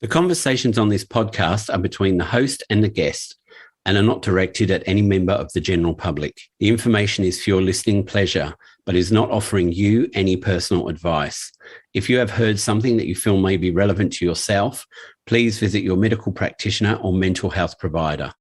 The conversations on this podcast are between the host and the guest and are not directed at any member of the general public. The information is for your listening pleasure, but is not offering you any personal advice. If you have heard something that you feel may be relevant to yourself, please visit your medical practitioner or mental health provider.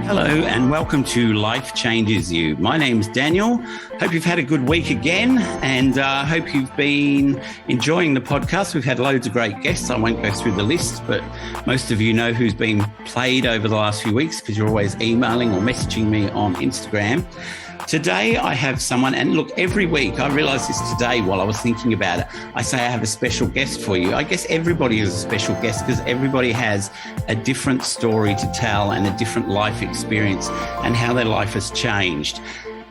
Hello and welcome to Life Changes You. My name's Daniel. Hope you've had a good week again and hope you've been enjoying the podcast. We've had loads of great guests. I won't go through the list, but most of you know who's been played over the last few weeks because you're always emailing or messaging me on Instagram. Today I have someone, and look, every week, I realised this today while I was thinking about it, I say I have a special guest for you. I guess everybody is a special guest because everybody has a different story to tell and a different life experience and how their life has changed.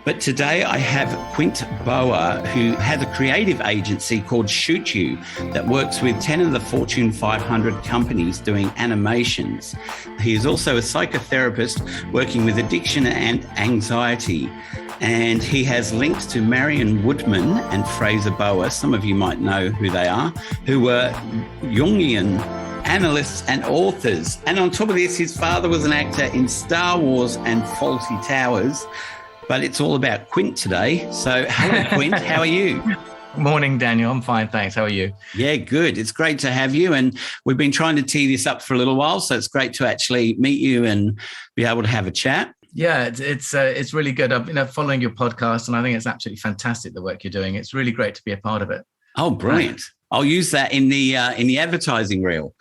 But today I have Quint Boa, who has a creative agency called Shoot You that works with 10 of the Fortune 500 companies doing animations. He is also a psychotherapist working with addiction and anxiety. And he has links to Marion Woodman and Fraser Boa. Some of you might know who they are, who were Jungian analysts and authors. And on top of this, his father was an actor in Star Wars and Fawlty Towers. But it's all about Quint today. So hello, Quint. How are you? Morning, Daniel. I'm fine, thanks. How are you? Yeah, good. It's great to have you. And we've been trying to tee this up for a little while. So it's great to actually meet you and be able to have a chat. Yeah, it's really good. I've been following your podcast, and I think it's absolutely fantastic the work you're doing. It's really great to be a part of it. Oh, brilliant! I'll use that in the advertising reel.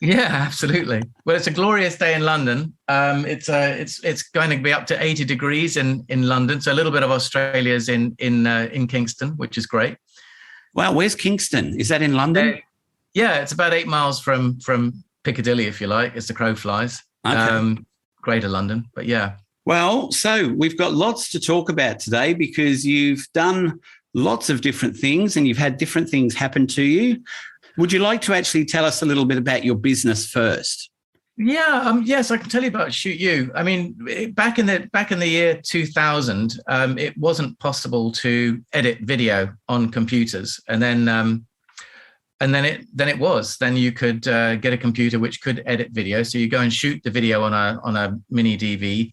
Yeah, absolutely. Well, it's a glorious day in London. It's going to be up to 80 degrees in London. So a little bit of Australia's in Kingston, which is great. Wow, where's Kingston? Is that in London? Yeah, it's about 8 miles from Piccadilly, if you like, as the crow flies. Okay. Greater London, but yeah. Well, so we've got lots to talk about today because you've done lots of different things and you've had different things happen to you. Would you like to actually tell us a little bit about your business first? Yeah, yes, I can tell you about Shoot You. I mean, back in the year 2000, it wasn't possible to edit video on computers, and then it was. Then you could get a computer which could edit video. So you go and shoot the video on a mini DV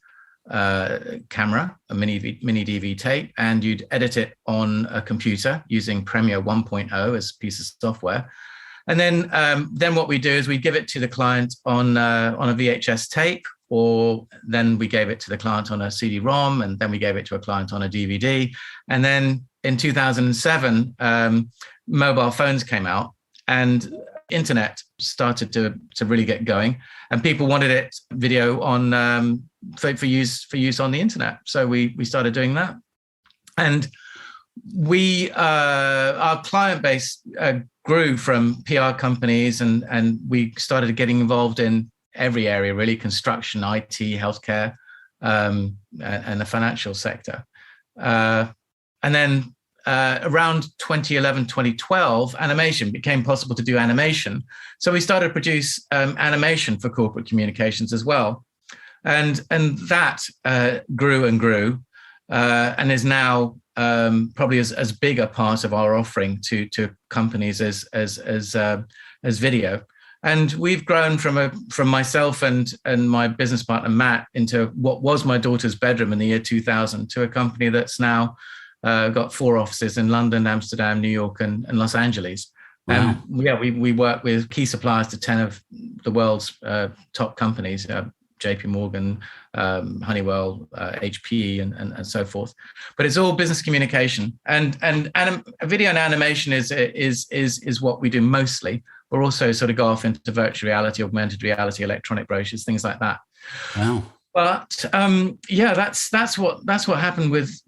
camera, a mini DV tape, and you'd edit it on a computer using Premiere 1.0 as a piece of software. And then what we do is we give it to the client on a VHS tape, or then we gave it to the client on a CD-ROM, and then we gave it to a client on a DVD. And then in 2007, mobile phones came out, and internet started to really get going, and people wanted it video on for use on the internet. So we started doing that, and our client base grew from PR companies, and we started getting involved in every area, really: construction, IT, healthcare, and the financial sector. And then around 2011, 2012, animation became possible to do animation. So we started to produce animation for corporate communications as well. And that grew and grew and is now probably as big a part of our offering to companies as video. And we've grown from myself and my business partner, Matt, into what was my daughter's bedroom in the year 2000 to a company that's now got 4 offices in London, Amsterdam, New York, and Los Angeles. Wow. And yeah, we work with key suppliers to 10 of the world's top companies, JP Morgan, Honeywell, HP, and so forth. But it's all business communication, and video and animation is what we do mostly. We're also sort of go off into virtual reality, augmented reality, electronic brochures, things like that. Wow. But yeah, that's what happened with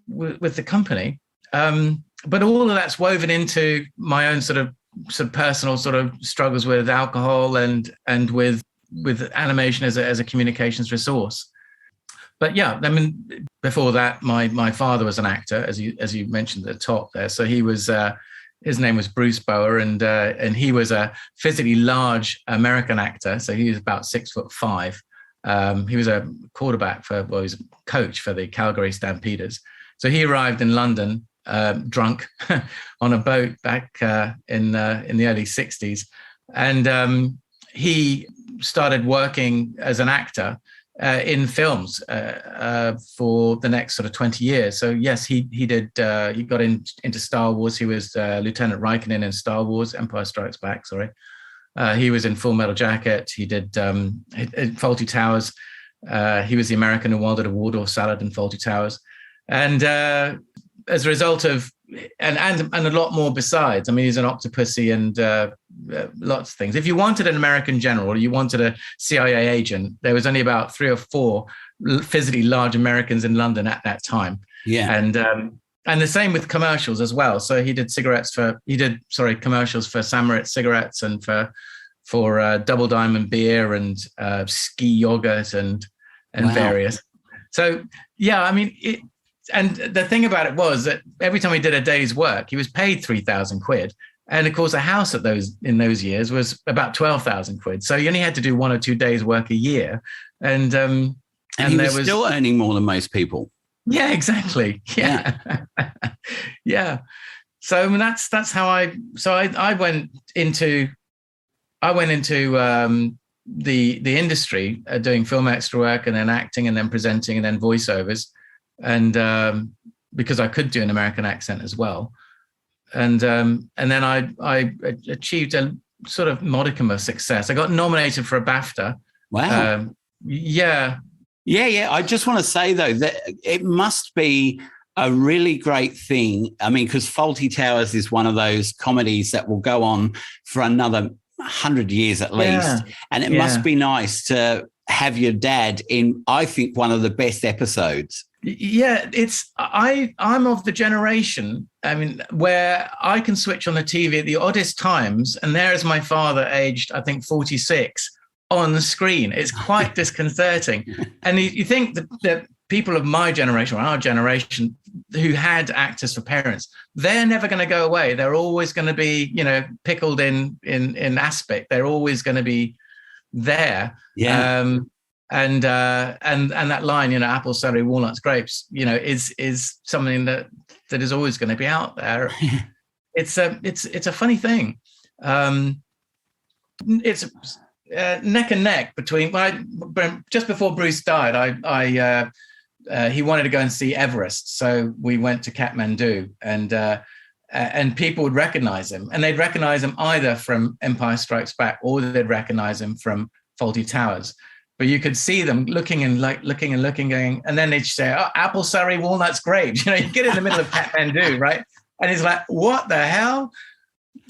the company. But all of that's woven into my own sort of personal sort of struggles with alcohol and with animation as a communications resource. But yeah, I mean, before that, my father was an actor, as you mentioned at the top there. So he was his name was Bruce Boa, and he was a physically large American actor. So he was about 6'5". He was a quarterback he was a coach for the Calgary Stampeders. So he arrived in London drunk on a boat back in the early 60s. And he started working as an actor in films for the next sort of 20 years. So yes, he got into Star Wars. He was Lieutenant Raikkonen in Star Wars, Empire Strikes Back, sorry. He was in Full Metal Jacket. He did Fawlty Towers. He was the American who wanted a Waldorf salad in Fawlty Towers. And as a result of, and a lot more besides, I mean, he's an Octopussy and lots of things. If you wanted an American general or you wanted a CIA agent, there was only about 3 or 4 physically large Americans in London at that time. Yeah. And the same with commercials as well. So he did commercials for Samarit cigarettes and for Double Diamond beer and ski yogurt and Wow. various. So yeah, I mean, and the thing about it was that every time he did a day's work, he was paid 3,000 quid. And of course, a house in those years was about 12,000 quid. So you only had to do 1 or 2 days work a year. And he was still earning more than most people. Yeah, exactly. Yeah. Yeah. So I mean, that's how I went into the industry, doing film extra work and then acting and then presenting and then voiceovers. And because I could do an American accent as well. And then I achieved a sort of modicum of success. I got nominated for a BAFTA. Wow. Yeah. I just want to say, though, that it must be a really great thing. I mean, because Fawlty Towers is one of those comedies that will go on for another 100 years at least. And it must be nice to have your dad in, I think, one of the best episodes. Yeah, I'm of the generation, I mean, where I can switch on the TV at the oddest times, and there is my father, aged, I think, 46, on the screen. It's quite disconcerting. And you think that people of my generation, or our generation, who had actors for parents, they're never going to go away. They're always going to be, pickled in aspect. They're always going to be there. Yeah. And that line, apple, celery, walnuts, grapes, is something that is always going to be out there. It's a funny thing. It's neck and neck between. Just before Bruce died, he wanted to go and see Everest, so we went to Kathmandu, and people would recognize him, and they'd recognize him either from Empire Strikes Back or they'd recognize him from Fawlty Towers. But you could see them looking, going, and then they'd say, "Oh, apple, celery, walnuts, grapes." You get in the middle of Kathmandu, right? And he's like, "What the hell?"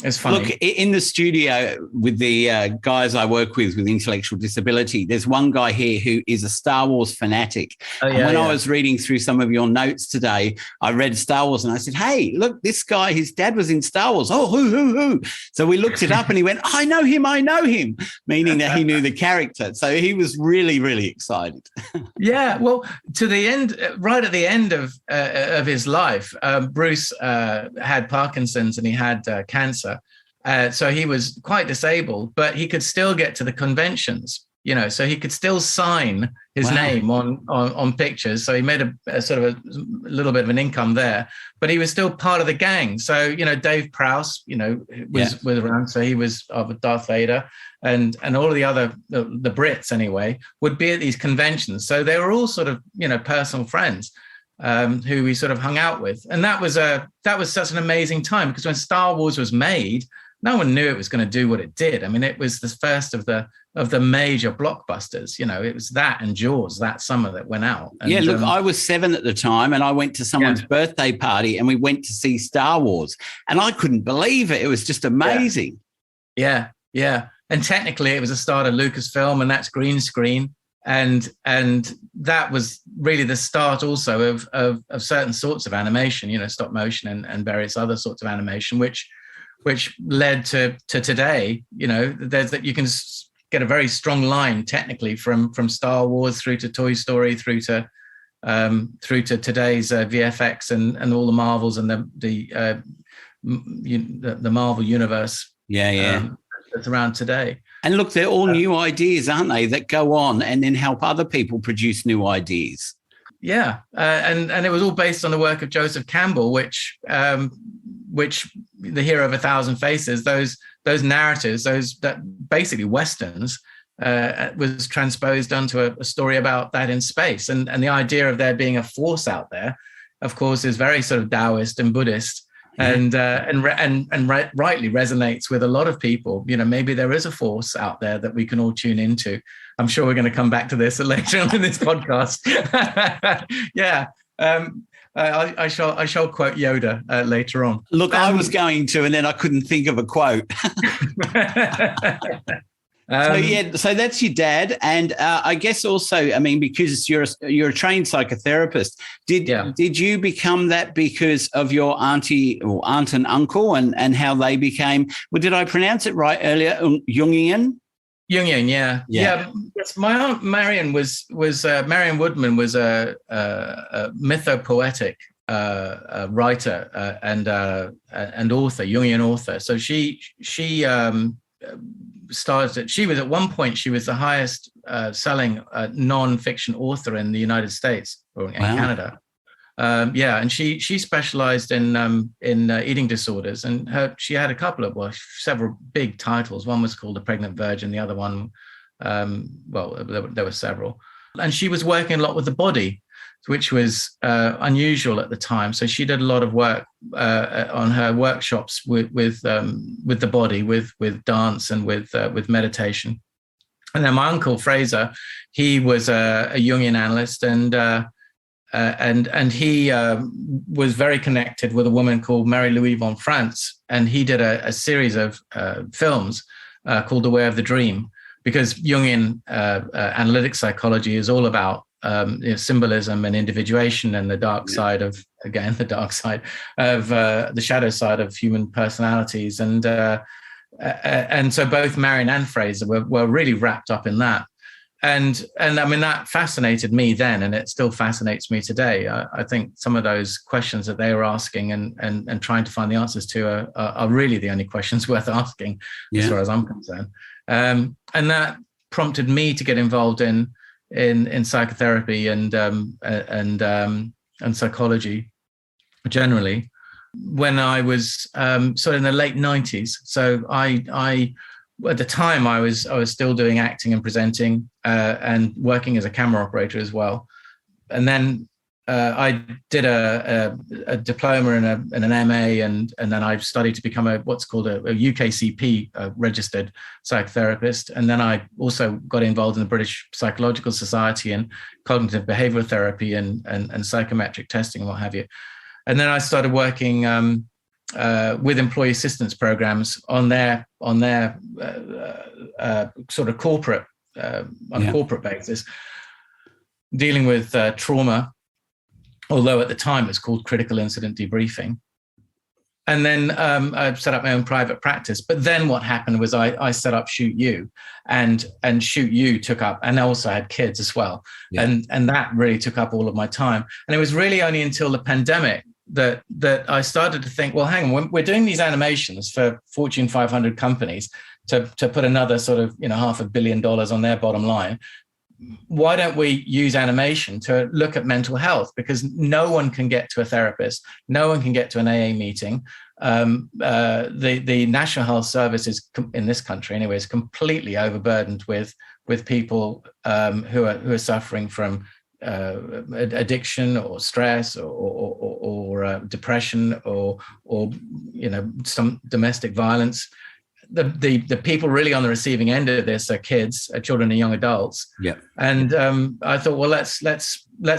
It's funny. Look, in the studio with the guys I work with intellectual disability, there's one guy here who is a Star Wars fanatic. And when I was reading through some of your notes today, I read Star Wars and I said, "Hey, look, this guy, his dad was in Star Wars." "Oh, who?" So we looked it up and he went, "I know him," meaning that he knew the character. So he was really, really excited. Yeah, well, to the end, right at the end of his life, Bruce had Parkinson's and he had cancer. So he was quite disabled, but he could still get to the conventions, so he could still sign his name on pictures. So he made a sort of a little bit of an income there, but he was still part of the gang. So, Dave Prowse, was around. So he was of Darth Vader and all of the other, the Brits anyway, would be at these conventions. So they were all sort of, personal friends. Who we sort of hung out with. And that was such an amazing time, because when Star Wars was made, no one knew it was going to do what it did. I mean, it was the first of the major blockbusters. It was that and Jaws that summer that went out. And, look, I was 7 at the time and I went to someone's birthday party and we went to see Star Wars and I couldn't believe it. It was just amazing. Yeah. And technically it was a start of Lucasfilm, and that's green screen. And that was really the start also of certain sorts of animation, stop motion and various other sorts of animation, which led to today. There's that you can get a very strong line technically from Star Wars through to Toy Story through to today's VFX and all the Marvels and the Marvel universe. That's around today. And look, they're all new ideas, aren't they, that go on and then help other people produce new ideas. And it was all based on the work of Joseph Campbell, which the Hero of 1,000 Faces, those narratives, that basically Westerns, was transposed onto a story about that in space. And the idea of there being a force out there, of course, is very sort of Taoist and Buddhist, and rightly resonates with a lot of people. You know, maybe there is a force out there that we can all tune into. I'm sure we're going to come back to this later on in this podcast. I shall quote Yoda later on. Look, I was going to, and then I couldn't think of a quote. So that's your dad, and I guess also, I mean, because you're a trained psychotherapist, did you become that because of your auntie or aunt and uncle, and how they became? Well, did I pronounce it right earlier? Jungian. Jungian, yeah. Yes, my aunt Marion was Marion Woodman was a mythopoetic writer and author, Jungian author. So she started. She was at one point the highest selling non-fiction author in the United States or in Canada. And she specialized in eating disorders, and she had several big titles. One was called The Pregnant Virgin. The other one, there were several, and she was working a lot with the body, which was unusual at the time. So she did a lot of work on her workshops with the body, with dance and with meditation. And then my uncle Fraser, he was a Jungian analyst, and he was very connected with a woman called Mary Louise von Franz, and he did a series of films called The Way of the Dream, because Jungian analytic psychology is all about symbolism and individuation and the dark side of the shadow side of human personalities, and so both Marion and Fraser were really wrapped up in that. And I mean, that fascinated me then, and it still fascinates me today. I think some of those questions that they were asking and trying to find the answers to are really the only questions worth asking, as far as I'm concerned. And that prompted me to get involved in psychotherapy and psychology generally when I was sort of in the late 90s. So I at the time, I was still doing acting and presenting and working as a camera operator as well. And then I did a diploma and an MA, and then I studied to become what's called a UKCP registered psychotherapist. And then I also got involved in the British Psychological Society and cognitive behavioral therapy and psychometric testing and what have you. And then I started working with employee assistance programs on their sort of corporate basis, dealing with trauma, although at the time it's called critical incident debriefing. And then I set up my own private practice. But then what happened was I set up Shoot You, and Shoot You took up, and I also had kids as well. Yeah. And that really took up all of my time. And it was really only until the pandemic that I started to think, well, hang on, we're doing these animations for Fortune 500 companies to put another sort of, $500 million on their bottom line. Why don't we use animation to look at mental health? Because no one can get to a therapist, no one can get to an AA meeting. The National Health Service is, in this country anyway, is completely overburdened with people who are suffering from addiction or stress or depression or some domestic violence. The people really on the receiving end of this are kids, children and young adults. Yeah. And I thought, well, let's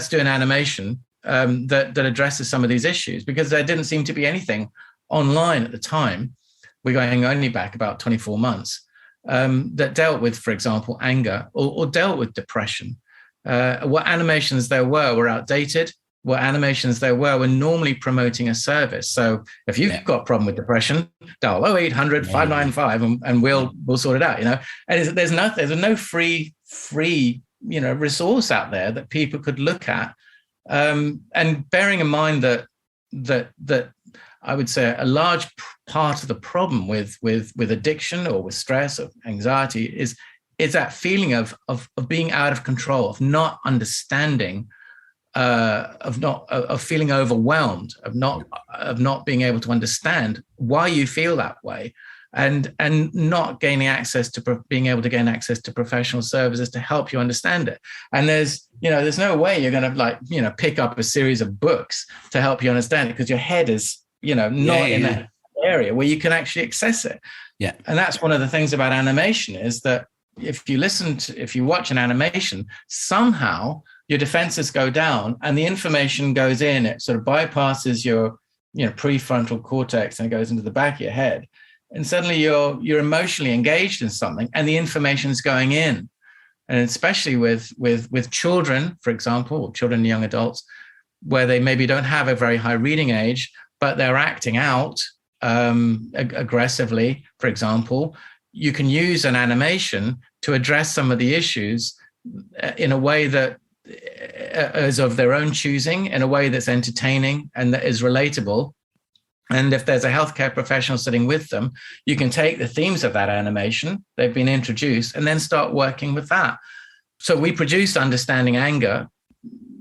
do an animation that addresses some of these issues, because there didn't seem to be anything online at the time. We're going only back about 24 months that dealt with, for example, anger or dealt with depression. What animations there were outdated. What animations there were normally promoting a service. So if you've got a problem with depression, dial 0800 595 and we'll sort it out. And there's no free resource out there that people could look at. And bearing in mind that I would say a large part of the problem with addiction or with stress or anxiety is that feeling of being out of control, of not understanding of feeling overwhelmed, of not being able to understand why you feel that way, and not gaining access to being able to gain access to professional services to help you understand it. And there's no way you're going to pick up a series of books to help you understand it, because your head is not in that area where you can actually access it. Yeah. And that's one of the things about animation, is that if you watch an animation, somehow your defenses go down and the information goes in. It sort of bypasses your prefrontal cortex and it goes into the back of your head. And suddenly you're emotionally engaged in something and the information is going in. And especially with children, for example, or children and young adults, where they maybe don't have a very high reading age, but they're acting out aggressively, for example, you can use an animation to address some of the issues in a way that is of their own choosing, in a way that's entertaining and that is relatable. And if there's a healthcare professional sitting with them, you can take the themes of that animation, they've been introduced, and then start working with that. So we produced Understanding Anger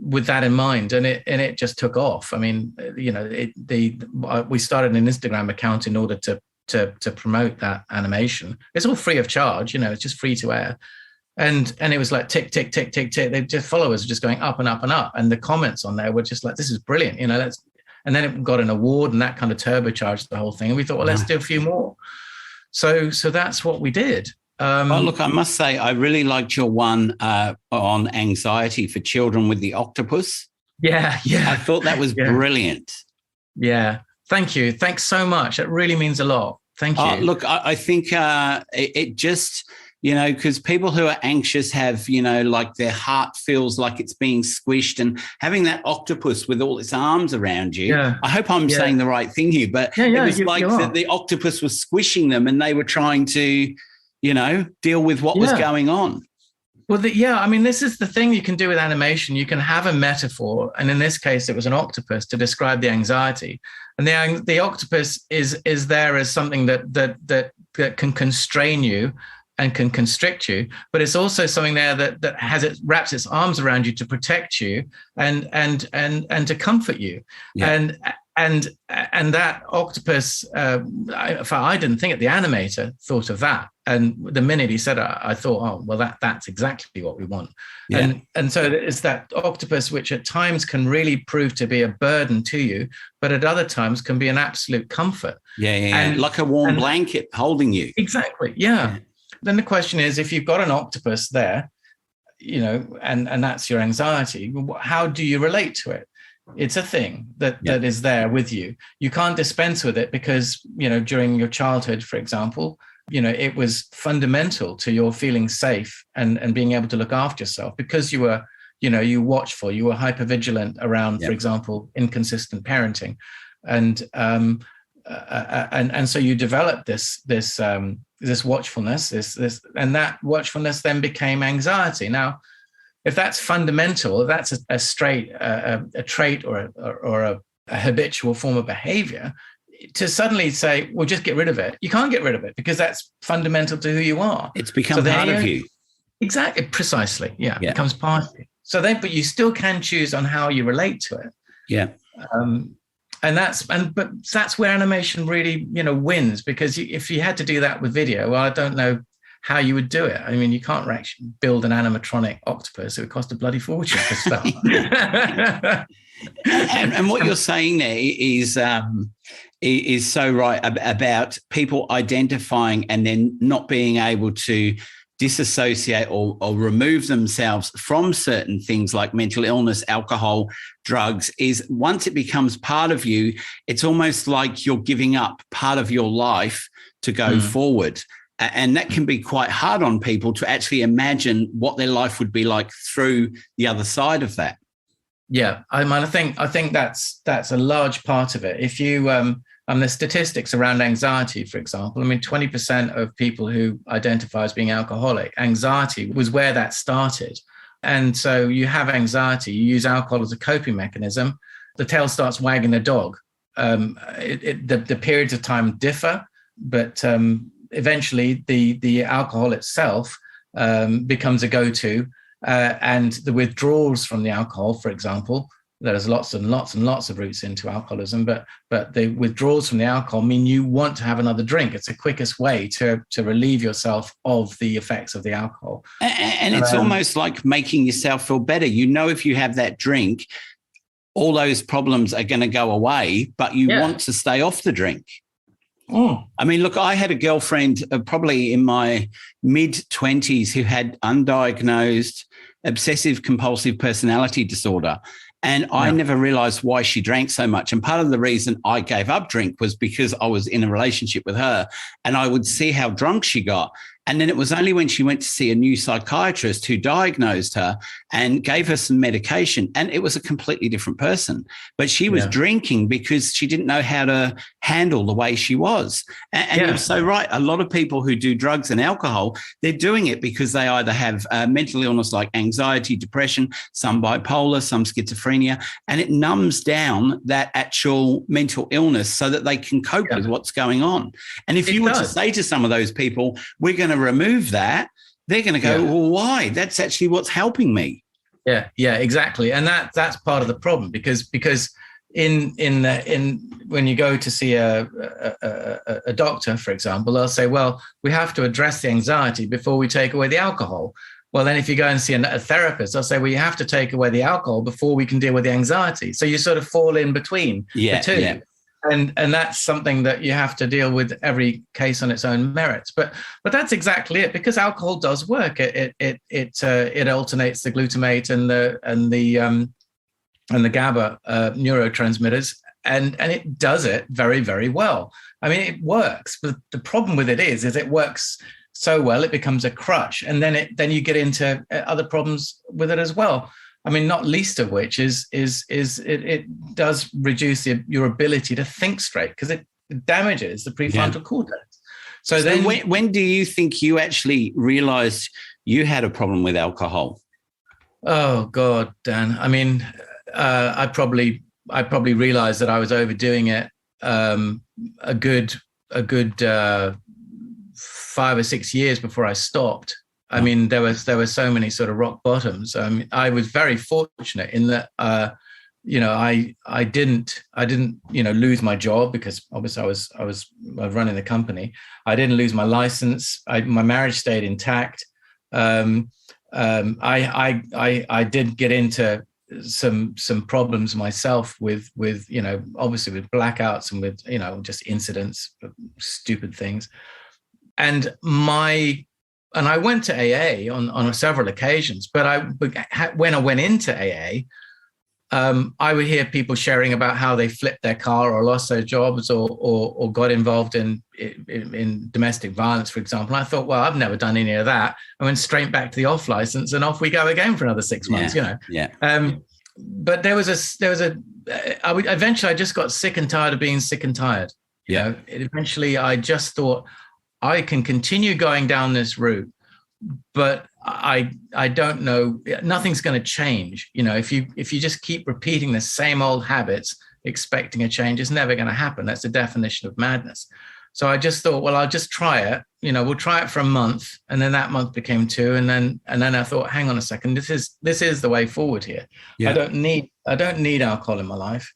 with that in mind, and it just took off. I mean, we started an Instagram account in order to promote that animation. It's all free of charge, it's just free to air. And it was like tick, tick, tick, tick, tick. They just followers were just going up and up and up. And the comments on there were just like, this is brilliant. And then it got an award and that kind of turbocharged the whole thing. And we thought, well, let's do a few more. So that's what we did. Well, look, I must say, I really liked your one on anxiety for children with the octopus. Yeah. I thought that was brilliant. Yeah. Thank you. Thanks so much. It really means a lot. Thank you. Look, I think it just, because people who are anxious have, like their heart feels like it's being squished, and having that octopus with all its arms around you. Yeah. I hope I'm saying the right thing here, but it was like the octopus was squishing them and they were trying to, deal with what was going on. Well, this is the thing you can do with animation. You can have a metaphor, and in this case, it was an octopus to describe the anxiety. And the octopus is there as something that can constrain you and can constrict you, but it's also something there that wraps its arms around you to protect you and to comfort you. Yeah. And that octopus, I didn't think it. The animator thought of that, and the minute he said it, I thought, oh, well, that's exactly what we want. Yeah. And so it's that octopus, which at times can really prove to be a burden to you, but at other times can be an absolute comfort. Yeah. And like a warm blanket holding you. Exactly. Yeah. Then the question is, if you've got an octopus there, and that's your anxiety, how do you relate to it? It's a thing that is there with you. You can't dispense with it because, during your childhood, for example, it was fundamental to your feeling safe and being able to look after yourself, because you were, you watchful, you were hypervigilant around, for example, inconsistent parenting. And so you developed this watchfulness, and that watchfulness then became anxiety. Now, if that's fundamental, if that's a trait or a habitual form of behavior, to suddenly say, well, just get rid of it. You can't get rid of it because that's fundamental to who you are. It's become part of you. Exactly, precisely. Yeah, it becomes part of you. So but you still can choose on how you relate to it. Yeah. But that's where animation really, wins, because if you had to do that with video, well, I don't know how you would do it. I mean, you can't actually build an animatronic octopus. It would cost a bloody fortune for stuff. and what you're saying there is so right about people identifying and then not being able to disassociate or remove themselves from certain things like mental illness, alcohol, drugs. Is once it becomes part of you, it's almost like you're giving up part of your life to go forward. And that can be quite hard on people to actually imagine what their life would be like through the other side of that. Yeah, I think that's a large part of it. If you the statistics around anxiety, for example, 20% of people who identify as being alcoholic, anxiety was where that started. And so you have anxiety, you use alcohol as a coping mechanism, the tail starts wagging the dog. The periods of time differ, but eventually the alcohol itself becomes a go-to. and the withdrawals from the alcohol, for example. There's lots and lots and lots of routes into alcoholism, but the withdrawals from the alcohol mean you want to have another drink. It's the quickest way to relieve yourself of the effects of the alcohol. And it's almost like making yourself feel better. You know, if you have that drink, all those problems are going to go away, but you want to stay off the drink. I mean, look, I had a girlfriend probably in my mid-20s who had undiagnosed obsessive compulsive personality disorder. And I never realized why she drank so much. And part of the reason I gave up drink was because I was in a relationship with her and I would see how drunk she got. And then it was only when she went to see a new psychiatrist who diagnosed her and gave her some medication. And it was a completely different person. But she was drinking because she didn't know how to handle the way she was. And you're so right. A lot of people who do drugs and alcohol, they're doing it because they either have mental illness like anxiety, depression, some bipolar, some schizophrenia, and it numbs down that actual mental illness so that they can cope with what's going on. And if you were to say to some of those people, we're going to remove that, they're going to go, well, why? That's actually what's helping me. Yeah, exactly. And that's part of the problem because in when you go to see a doctor, for example, they'll say, well, we have to address the anxiety before we take away the alcohol. Well, then if you go and see a therapist, they'll say, well, you have to take away the alcohol before we can deal with the anxiety. So you sort of fall in between the two. Yeah. And that's something that you have to deal with every case on its own merits. But that's exactly it, because alcohol does work. It alternates the glutamate and the GABA neurotransmitters, and it does it very, very well. I mean, it works, but the problem with it is it works so well it becomes a crutch, and then you get into other problems with it as well. I mean, not least of which is it does reduce your ability to think straight, because it damages the prefrontal cortex. So then, when do you think you actually realized you had a problem with alcohol? Oh God, Dan. I mean, I probably realized that I was overdoing it a good 5 or 6 years before I stopped. I mean, there were so many sort of rock bottoms. I was very fortunate in that, I didn't, lose my job, because obviously I was running the company. I didn't lose my license. My marriage stayed intact. I did get into some problems myself with obviously with blackouts and with just incidents, stupid things, and I went to AA on several occasions, but when I went into AA, I would hear people sharing about how they flipped their car or lost their jobs or got involved in domestic violence, for example. And I thought, well, I've never done any of that. I went straight back to the off license, and off we go again for another 6 months. But eventually I just got sick and tired of being sick and tired. Eventually I just thought, I can continue going down this route, but I don't know, nothing's going to change. If you just keep repeating the same old habits, expecting a change, it's never going to happen. That's the definition of madness. So I just thought, well, I'll just try it. We'll try it for a month, and then that month became 2, and then I thought, hang on a second, this is the way forward here. I don't need alcohol in my life.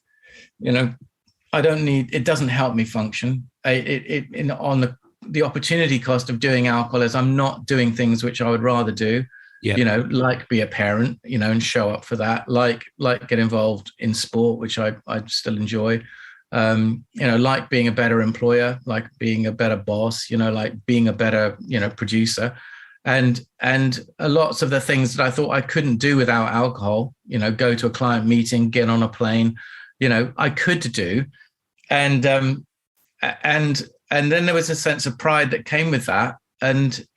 It doesn't help me function. On the opportunity cost of doing alcohol is I'm not doing things which I would rather do, like be a parent, and show up for that, like get involved in sport, which I still enjoy, like being a better employer, like being a better boss, like being a better, producer. And lots of the things that I thought I couldn't do without alcohol, go to a client meeting, get on a plane, I could do. And then there was a sense of pride that came with that. And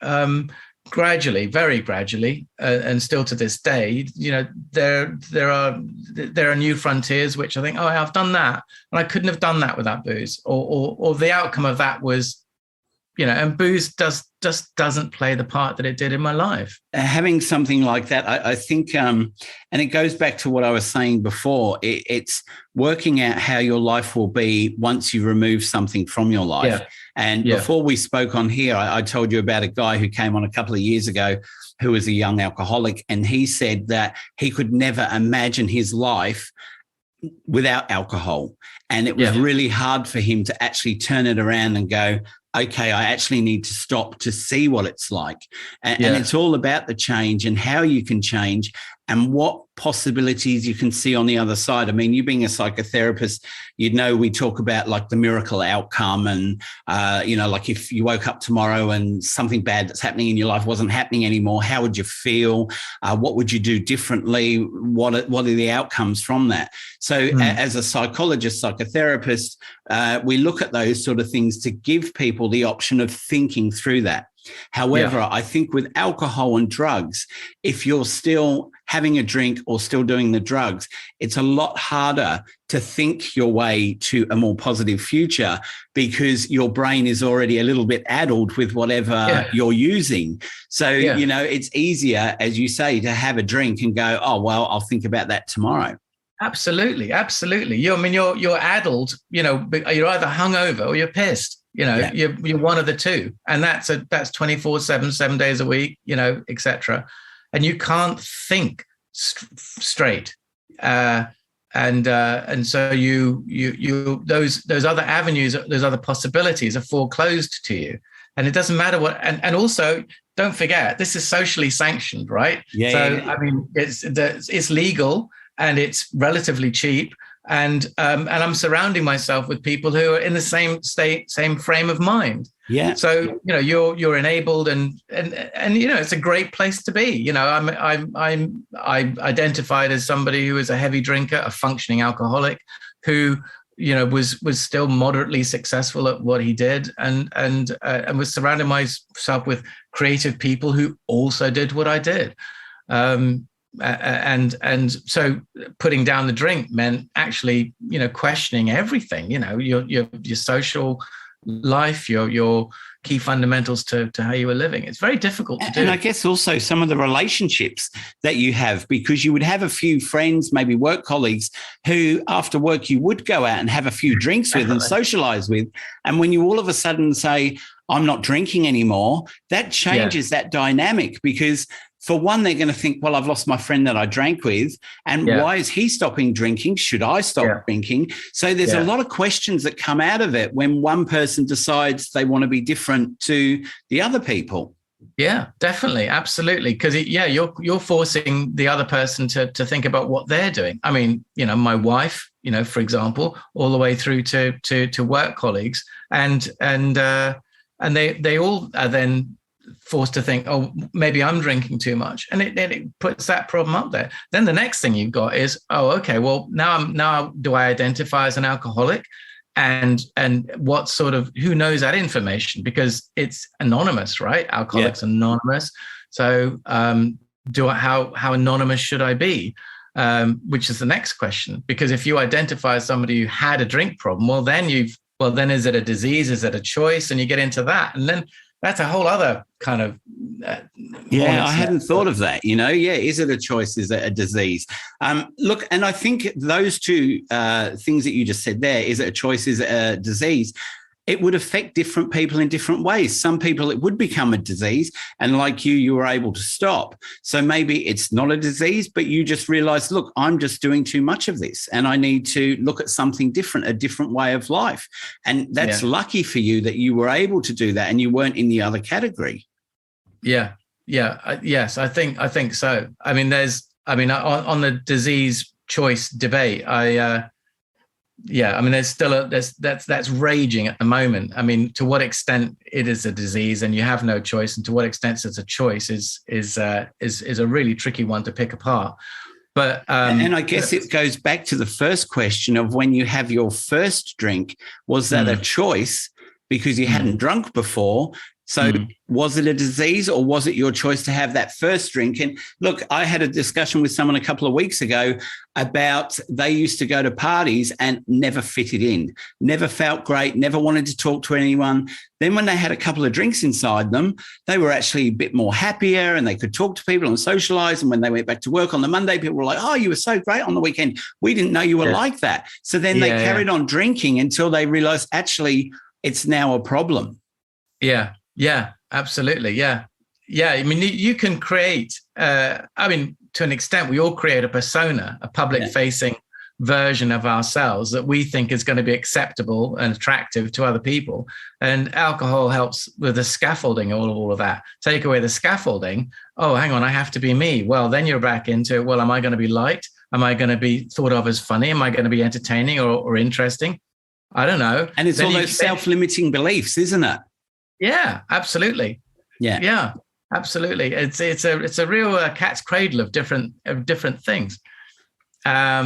gradually, very gradually, and still to this day, there are new frontiers which I think, oh, I've done that, and I couldn't have done that without booze, or the outcome of that was, and booze just doesn't play the part that it did in my life. Having something like that, I think, and it goes back to what I was saying before, it's working out how your life will be once you remove something from your life. Yeah. And before we spoke on here, I told you about a guy who came on a couple of years ago who was a young alcoholic, and he said that he could never imagine his life without alcohol. And it was really hard for him to actually turn it around and go, okay, I actually need to stop to see what it's like. And it's all about the change and how you can change and what possibilities you can see on the other side. I mean, you being a psychotherapist, we talk about like the miracle outcome and, like if you woke up tomorrow and something bad that's happening in your life wasn't happening anymore, how would you feel? What would you do differently? What are the outcomes from that? So as a psychologist, psychotherapist, we look at those sort of things to give people the option of thinking through that. However, I think with alcohol and drugs, if you're still having a drink or still doing the drugs, it's a lot harder to think your way to a more positive future because your brain is already a little bit addled with whatever you're using. So, it's easier, as you say, to have a drink and go, oh, well, I'll think about that tomorrow. Absolutely. You're addled, you're either hungover or you're pissed. You're one of the two, and that's 24/7, 7 days a week, etc. And you can't think straight, and so you those other avenues, those other possibilities are foreclosed to you, and it doesn't matter what. And also, don't forget, this is socially sanctioned, right? I mean, it's legal and it's relatively cheap. And I'm surrounding myself with people who are in the same frame of mind. Yeah. So you're enabled, and it's a great place to be. I'm identified as somebody who is a heavy drinker, a functioning alcoholic, who was still moderately successful at what he did, and was surrounding myself with creative people who also did what I did. And so putting down the drink meant actually, questioning everything, your social life, your key fundamentals to how you were living. It's very difficult to do. And I guess also some of the relationships that you have, because you would have a few friends, maybe work colleagues, who after work you would go out and have a few drinks with and socialize with. And when you all of a sudden say, I'm not drinking anymore, that changes that dynamic, because for one, they're going to think, well, I've lost my friend that I drank with. And why is he stopping drinking? Should I stop drinking? So there's a lot of questions that come out of it when one person decides they want to be different to the other people. Yeah, definitely. Absolutely. Because you're forcing the other person to think about what they're doing. I mean, my wife, for example, all the way through to work colleagues, and they all are then forced to think, oh, maybe I'm drinking too much. And it puts that problem up there. Then the next thing you've got is, oh, okay, well, now do I identify as an alcoholic? And what sort of, who knows that information? Because it's anonymous, right? Alcoholics Anonymous. So how anonymous should I be? Which is the next question. Because if you identify as somebody who had a drink problem, then is it a disease? Is it a choice? And you get into that. And then that's a whole other kind of. I hadn't thought of that. Is it a choice? Is it a disease? Look, and I think those two things that you just said there, is it a choice? Is it a disease? It would affect different people in different ways. Some people, it would become a disease. And like you were able to stop. So maybe it's not a disease, but you just realize, look, I'm just doing too much of this and I need to look at something different, a different way of life. And that's lucky for you that you were able to do that and you weren't in the other category. Yeah. Yes, I think so. I mean, on the disease choice debate, there's still that's raging at the moment. I mean, to what extent it is a disease and you have no choice, and to what extent it's a choice is a really tricky one to pick apart. But and I guess it goes back to the first question of when you have your first drink, was that a choice because you hadn't drunk before? So was it a disease, or was it your choice to have that first drink? And look, I had a discussion with someone a couple of weeks ago about they used to go to parties and never fitted in, never felt great, never wanted to talk to anyone. Then when they had a couple of drinks inside them, they were actually a bit more happier and they could talk to people and socialize. And when they went back to work on the Monday, people were like, oh, you were so great on the weekend. We didn't know you were like that. So then they carried on drinking until they realized actually it's now a problem. Yeah. Yeah, absolutely. Yeah. Yeah. I mean, you can create, to an extent, we all create a persona, a public facing version of ourselves that we think is going to be acceptable and attractive to other people. And alcohol helps with the scaffolding, all of that. Take away the scaffolding. Oh, hang on, I have to be me. Well, then you're back into, well, am I going to be liked? Am I going to be thought of as funny? Am I going to be entertaining or interesting? I don't know. And it's all those self-limiting beliefs, isn't it? Yeah, absolutely. Yeah, absolutely. It's a real cat's cradle of different things. I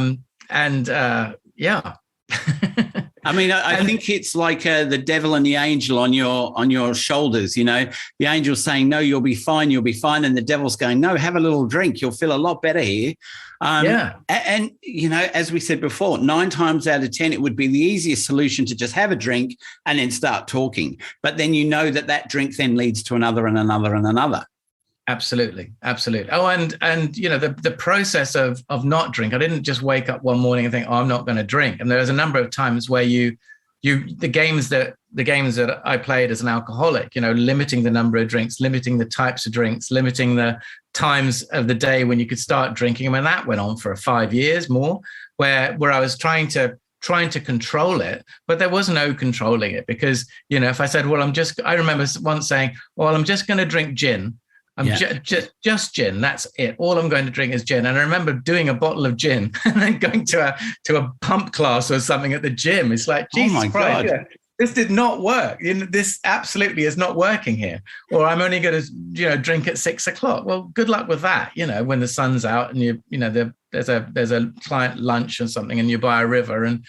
mean, I think it's like the devil and the angel on your shoulders. You know, the angel's saying, no, you'll be fine. And the devil's going, no, have a little drink. You'll feel a lot better here. And, you know, as we said before, 9 times out of 10, it would be the easiest solution to just have a drink and then start talking. But then you know that drink then leads to another and another and another. Absolutely. Oh, and you know, the process of not drink. I didn't just wake up one morning and think, oh, I'm not going to drink. And there's a number of times where the games that I played as an alcoholic, you know, limiting the number of drinks, limiting the types of drinks, limiting the times of the day when you could start drinking. I mean, that went on for 5 years more, where I was trying to control it, but there was no controlling it, because, you know, if I said, well, I remember once saying, well, I'm just going to drink gin. Just gin. That's it. All I'm going to drink is gin. And I remember doing a bottle of gin and then going to a pump class or something at the gym. It's like, Jesus Christ, this did not work. You know, this absolutely is not working here. Or I'm only going to, you know, drink at 6 o'clock. Well, good luck with that. You know, when the sun's out and there's a client lunch or something and you're by a river and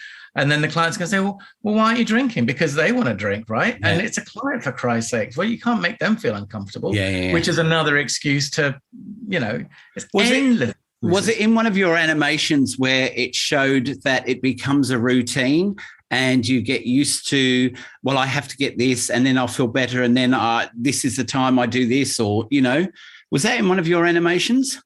then the client's going to say, well, why aren't you drinking? Because they want to drink, right? Yeah. And it's a client, for Christ's sake. Well, you can't make them feel uncomfortable, which is another excuse to, you know, it's endless. Was it in one of your animations where it showed that it becomes a routine and you get used to, well, I have to get this and then I'll feel better and then this is the time I do this, or, you know, was that in one of your animations?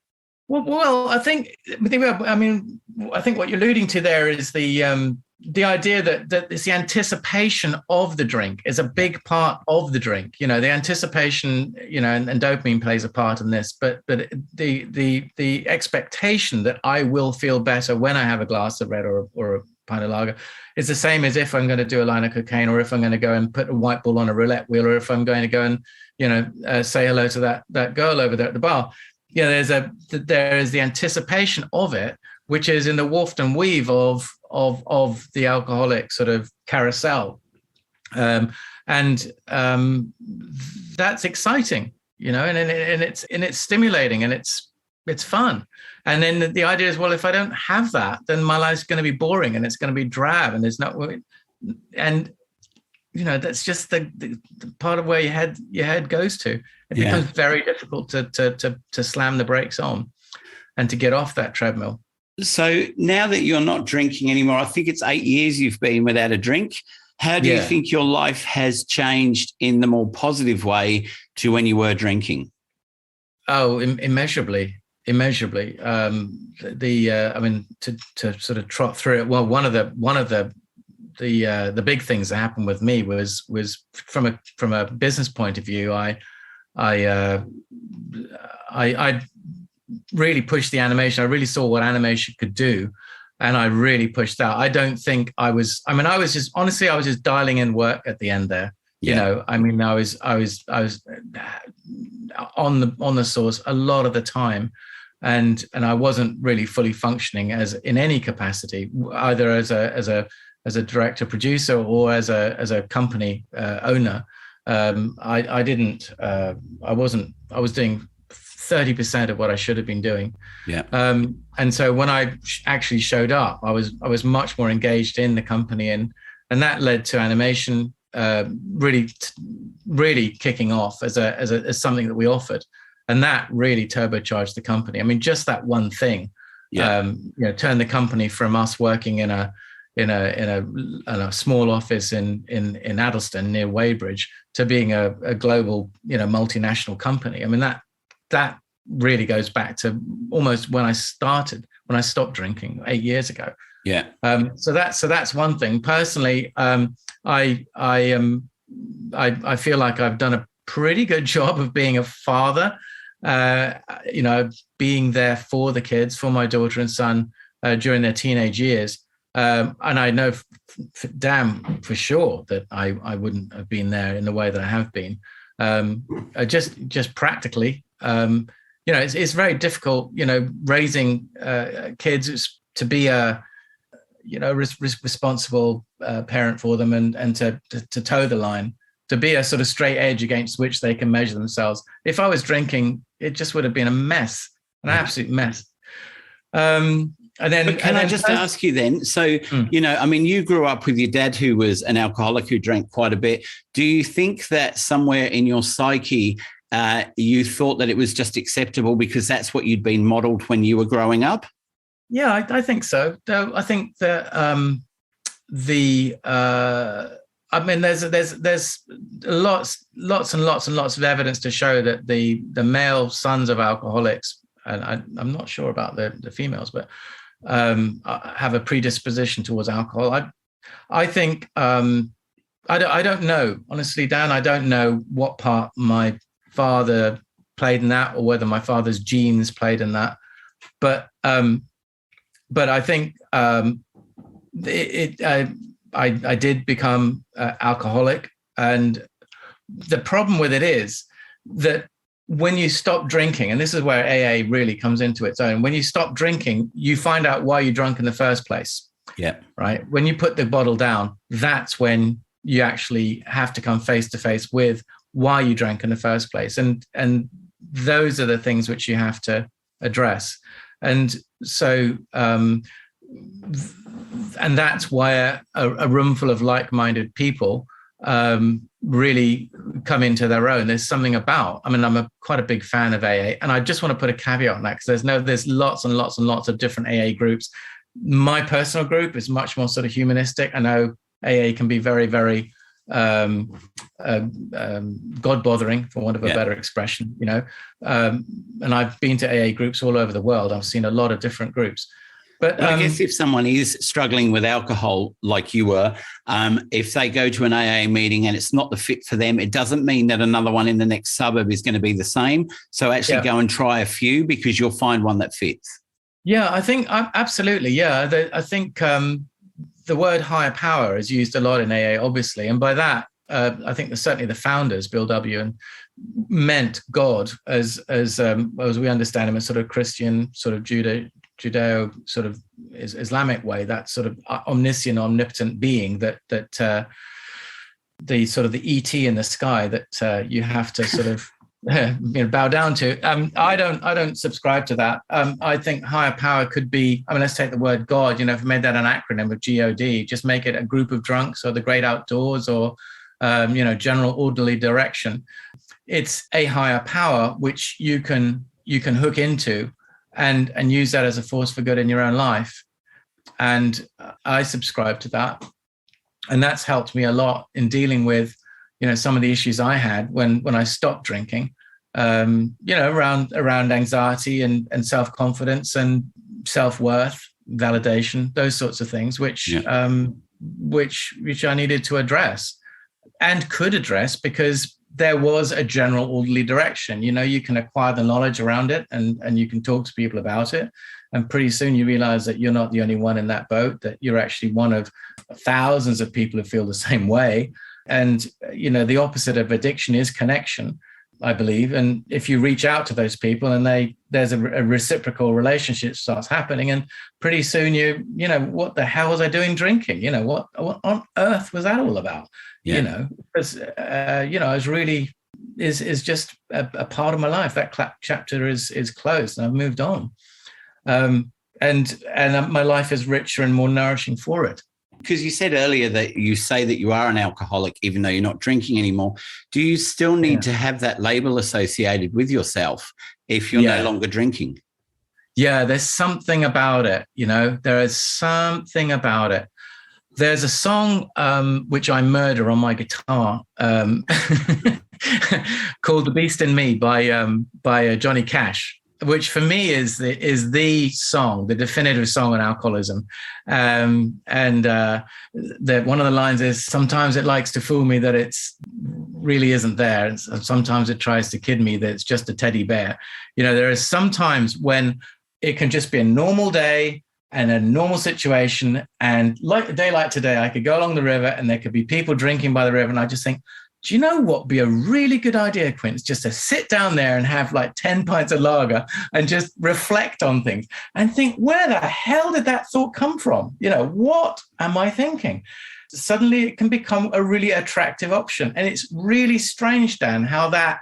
Well, I think what you're alluding to there is the idea that it's the anticipation of the drink is a big part of the drink. You know, the anticipation, you know, and dopamine plays a part in this, but the expectation that I will feel better when I have a glass of red or a pint of lager is the same as if I'm going to do a line of cocaine, or if I'm going to go and put a white ball on a roulette wheel, or if I'm going to go and, you know, say hello to that girl over there at the bar. You know, there is the anticipation of it, which is in the waft and weave of the alcoholic sort of carousel, and that's exciting, you know, and it's stimulating and it's fun. And then the idea is, well, if I don't have that, then my life's going to be boring and it's going to be drab, and there's not, and you know, that's just the part of where your head goes to. It becomes very difficult to slam the brakes on and to get off that treadmill. So now that you're not drinking anymore, I think it's 8 years you've been without a drink. How do you think your life has changed in the more positive way to when you were drinking? Oh, immeasurably. I mean, to sort of trot through it. Well, one of the big things that happened with me was from a business point of view. I really pushed the animation. I really saw what animation could do, and I really pushed that. I don't think I was just dialing in work at the end there. You know, I mean, I was on the source a lot of the time, and I wasn't really fully functioning as in any capacity, either as a director producer or as a company owner. I was doing 30% of what I should have been doing. And so when I actually showed up, I was much more engaged in the company, and that led to animation really really kicking off as something that we offered, and that really turbocharged the company. I mean, just that one thing, turned the company from us working in a small office in Addleston near Weybridge to being a global, multinational company. I mean, that really goes back to almost when I stopped drinking 8 years ago. Yeah. So that's one thing. Personally, I feel like I've done a pretty good job of being a father, being there for the kids, for my daughter and son during their teenage years. And I know damn for sure that I wouldn't have been there in the way that I have been. Just practically, it's very difficult, raising kids to be a responsible parent for them and to toe the line, to be a sort of straight edge against which they can measure themselves. If I was drinking, it just would have been a mess, an absolute mess. Can I just ask you then? So, you grew up with your dad who was an alcoholic who drank quite a bit. Do you think that somewhere in your psyche, you thought that it was just acceptable because that's what you'd been modeled when you were growing up? Yeah, I think so. Though I think that there's lots and lots of evidence to show that the male sons of alcoholics, and I'm not sure about the females, but have a predisposition towards alcohol. I think I don't know, honestly, Dan. I don't know what part my father played in that, or whether my father's genes played in that, but I think I did become alcoholic, and the problem with it is that when you stop drinking, and this is where AA really comes into its own, when you stop drinking, you find out why you drank in the first place. Yeah. Right. When you put the bottle down, that's when you actually have to come face to face with why you drank in the first place. And those are the things which you have to address. And so, and that's why a room full of like-minded people really come into their own. There's something about, I'm quite a big fan of AA, and I just want to put a caveat on that, because there's lots and lots and lots of different AA groups. My personal group is much more sort of humanistic. I know AA can be very, very God-bothering, for want of a better expression, and I've been to AA groups all over the world. I've seen a lot of different groups. But I guess if someone is struggling with alcohol like you were, if they go to an AA meeting and it's not the fit for them, it doesn't mean that another one in the next suburb is going to be the same. So actually go and try a few, because you'll find one that fits. Yeah, I think absolutely. Yeah, I think the word higher power is used a lot in AA, obviously. And by that, I think certainly the founders, Bill W., and meant God as we understand him, as sort of Christian, sort of Judeo sort of Islamic way, that sort of omniscient, omnipotent being that the sort of the ET in the sky that you have to sort of bow down to. I don't subscribe to that. I think higher power could be, let's take the word God, if we made that an acronym of GOD, just make it a group of drunks, or the great outdoors, or general orderly direction. It's a higher power which you can hook into and use that as a force for good in your own life. And I subscribe to that. And that's helped me a lot in dealing with, some of the issues I had when I stopped drinking, around anxiety and self-confidence and self-worth, validation, those sorts of things, which I needed to address and could address, because there was a general orderly direction. You can acquire the knowledge around it, and you can talk to people about it. And pretty soon you realize that you're not the only one in that boat, that you're actually one of thousands of people who feel the same way. And, the opposite of addiction is connection, I believe. And if you reach out to those people and there's a reciprocal relationship starts happening, and pretty soon what the hell was I doing drinking? What on earth was that all about? Because, it's really is just a part of my life. That chapter is closed, and I've moved on. And my life is richer and more nourishing for it. Because you said earlier that you say that you are an alcoholic, even though you're not drinking anymore. Do you still need to have that label associated with yourself if you're no longer drinking? Yeah, there's something about it. There is something about it. There's a song which I murder on my guitar called "The Beast in Me" by Johnny Cash, which for me is the song, the definitive song on alcoholism. And one of the lines is, "Sometimes it likes to fool me that it's really isn't there. And sometimes it tries to kid me that it's just a teddy bear." There are some times when it can just be a normal day and a normal situation. And like a day like today, I could go along the river and there could be people drinking by the river. And I just think, do you know what would be a really good idea, Quint? It's just to sit down there and have like 10 pints of lager and just reflect on things and think, where the hell did that thought come from? What am I thinking? Suddenly it can become a really attractive option. And it's really strange, Dan, how that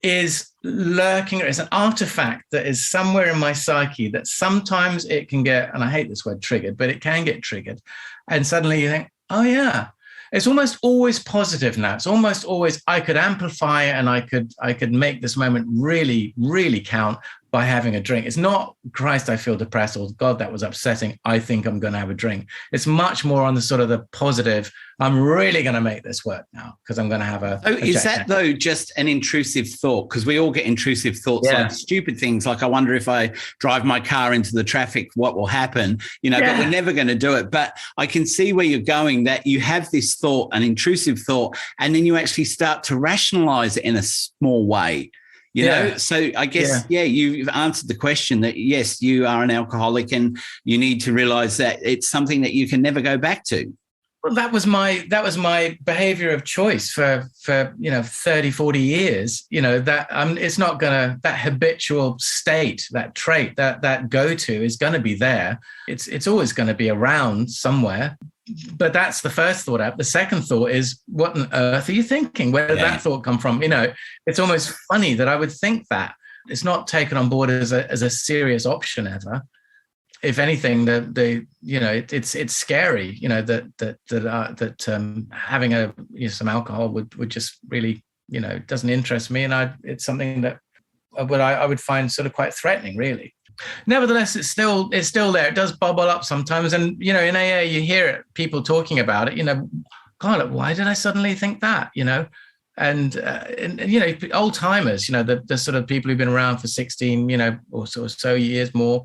is lurking. It's an artifact that is somewhere in my psyche that sometimes it can get, and I hate this word triggered, but it can get triggered. And suddenly you think, oh yeah, it's almost always positive now. It's almost always, I could amplify and I could make this moment really, really count by having a drink. It's not, Christ, I feel depressed, or God, that was upsetting, I think I'm going to have a drink. It's much more on the sort of the positive, I'm really going to make this work now because I'm going to have a is that though just an intrusive thought? Because we all get intrusive thoughts, like stupid things like, I wonder if I drive my car into the traffic, what will happen? But we're never going to do it. But I can see where you're going, that you have this thought, an intrusive thought, and then you actually start to rationalize it in a small way. So I guess, you've answered the question that, yes, you are an alcoholic and you need to realize that it's something that you can never go back to. Well, that was my behavior of choice for 30, 40 years, that it's not gonna, that habitual state, that trait, that go-to is going to be there. It's always going to be around somewhere. But that's the first thought. The second thought is, what on earth are you thinking? Where did that thought come from? It's almost funny that I would think that. It's not taken on board as a serious option ever. If anything, it's scary. That having some alcohol would just really, doesn't interest me, and it's something that I would find sort of quite threatening, really. Nevertheless, it's still there. It does bubble up sometimes, and in AA you hear it, people talking about it. God, why did I suddenly think that? And old timers, the sort of people who've been around for 16, or so years more.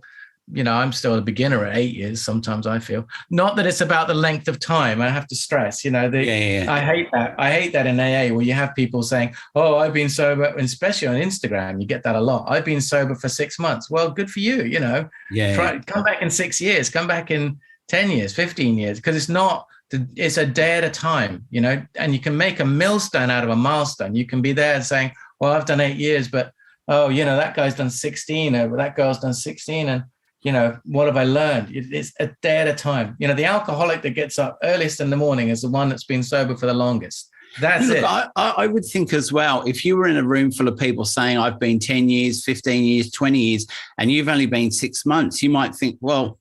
I'm still a beginner at 8 years. Sometimes I feel, not that it's about the length of time. I have to stress, I hate that. I hate that in AA where you have people saying, "Oh, I've been sober," and especially on Instagram, you get that a lot. "I've been sober for 6 months." Well, good for you. Come back in 6 years, come back in 10 years, 15 years, because it's a day at a time, and you can make a millstone out of a milestone. You can be there saying, "Well, I've done 8 years, but that guy's done 16, or that girl's done 16, and what have I learned?" It's a day at a time. The alcoholic that gets up earliest in the morning is the one that's been sober for the longest. That's it. I would think as well, if you were in a room full of people saying, "I've been 10 years, 15 years, 20 years, and you've only been 6 months, you might think, well,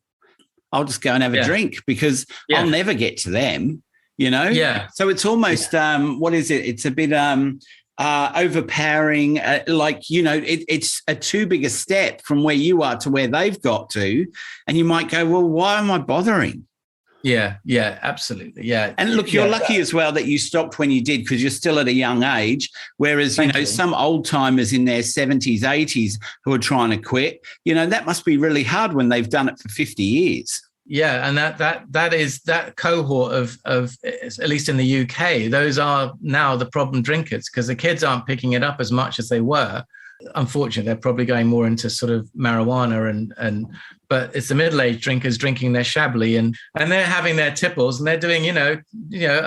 I'll just go and have a drink because I'll never get to them, Yeah. So it's almost, what is it? It's a bit overpowering, it's a too big a step from where you are to where they've got to, and you might go, well, why am I bothering? Yeah, absolutely, yeah. And look, you're lucky as well that you stopped when you did, because you're still at a young age, whereas some old timers in their 70s, 80s who are trying to quit, that must be really hard when they've done it for 50 years. Yeah, and that is that cohort of at least in the UK, those are now the problem drinkers, because the kids aren't picking it up as much as they were. Unfortunately, they're probably going more into sort of marijuana but it's the middle-aged drinkers drinking their Chablis and they're having their tipples and they're doing a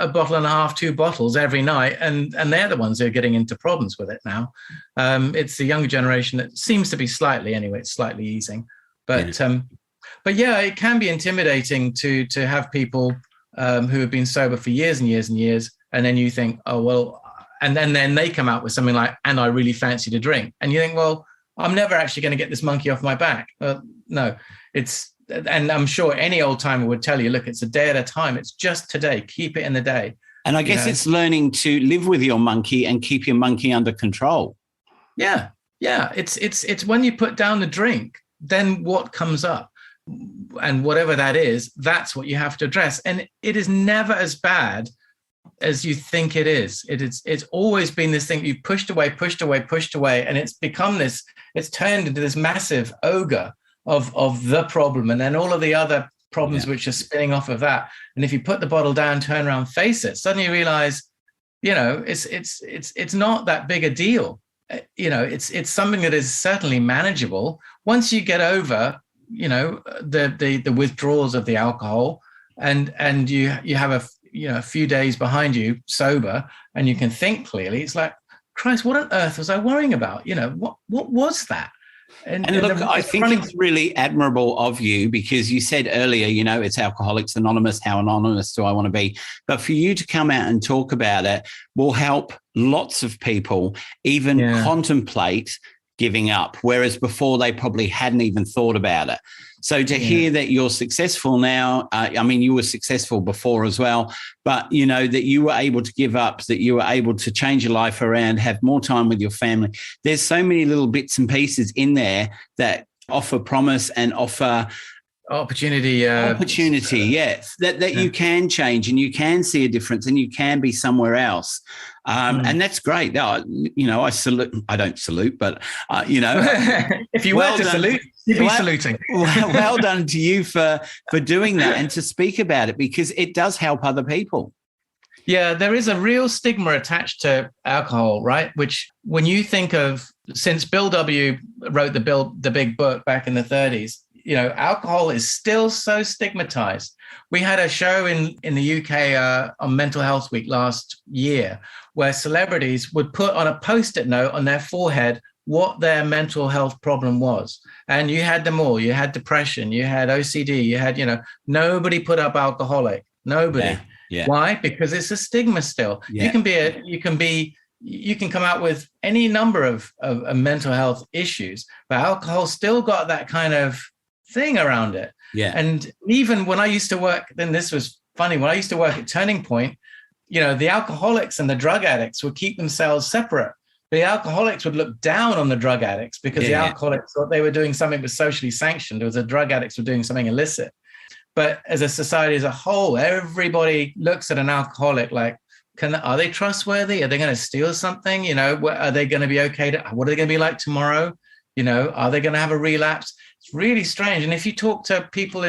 bottle and a half, 2 bottles every night, and they're the ones who are getting into problems with it now. It's the younger generation that seems to be slightly easing, but yeah, it can be intimidating to have people who have been sober for years and years and years, and then you think, oh well, and then they come out with something like, "And I really fancy to drink," and you think, well, I'm never actually going to get this monkey off my back. No, it's and I'm sure any old timer would tell you, look, it's a day at a time. It's just today. Keep it in the day. And I guess it's learning to live with your monkey and keep your monkey under control. Yeah. Yeah. It's when you put down the drink, then what comes up, and whatever that is, that's what you have to address. And it is never as bad as you think it is. It's always been this thing you've pushed away, and it's become this, it's turned into this massive ogre of the problem, and then all of the other problems which are spinning off of that. And if you put the bottle down, turn around, face it, suddenly you realize, it's not that big a deal. It's something that is certainly manageable once you get over, the withdrawals of the alcohol, and you have a few days behind you sober, and you can think clearly. It's like, Christ, what on earth was I worrying about? What was that? And look, I think it's really admirable of you, because you said earlier, it's Alcoholics Anonymous. How anonymous do I want to be? But for you to come out and talk about it will help lots of people even contemplate giving up, whereas before they probably hadn't even thought about it. So to hear that you're successful now, you were successful before as well, but that you were able to give up, that you were able to change your life around, have more time with your family. There's so many little bits and pieces in there that offer promise and offer opportunity, yes, that you can change, and you can see a difference, and you can be somewhere else. And that's great. I salute. I don't salute, but if you were to salute, you'd be saluting. Well done to you for doing that and to speak about it, because it does help other people. Yeah, there is a real stigma attached to alcohol, right? Which, when you think of, since Bill W. wrote the big book back in the 30s, alcohol is still so stigmatized. We had a show in the UK on Mental Health Week last year, where celebrities would put on a Post-it note on their forehead what their mental health problem was. And you had them all. You had depression, you had OCD, you had, nobody put up alcoholic. Nobody. Yeah. Why? Because it's a stigma still. Yeah. You can come out with any number of mental health issues, but alcohol still got that kind of thing around it. Yeah. And even when I used to work, then this was funny, when I used to work at Turning Point, the alcoholics and the drug addicts would keep themselves separate. The alcoholics would look down on the drug addicts, because the alcoholics thought they were doing something that was socially sanctioned, or the drug addicts were doing something illicit. But as a society as a whole, everybody looks at an alcoholic like, are they trustworthy? Are they going to steal something? Are they going to be okay? What are they going to be like tomorrow? Are they going to have a relapse? It's really strange. And if you talk to people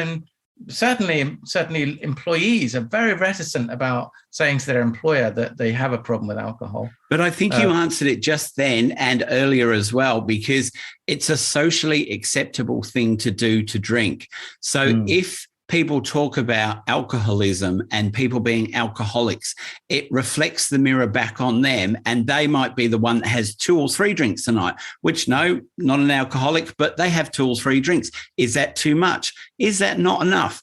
certainly employees are very reticent about saying to their employer that they have a problem with alcohol. But I think you answered it just then and earlier as well, because it's a socially acceptable thing to do, to drink. So if people talk about alcoholism and people being alcoholics, it reflects the mirror back on them, and they might be the one that has 2 or 3 drinks a night, which, no, not an alcoholic, but they have 2 or 3 drinks. Is that too much? Is that not enough?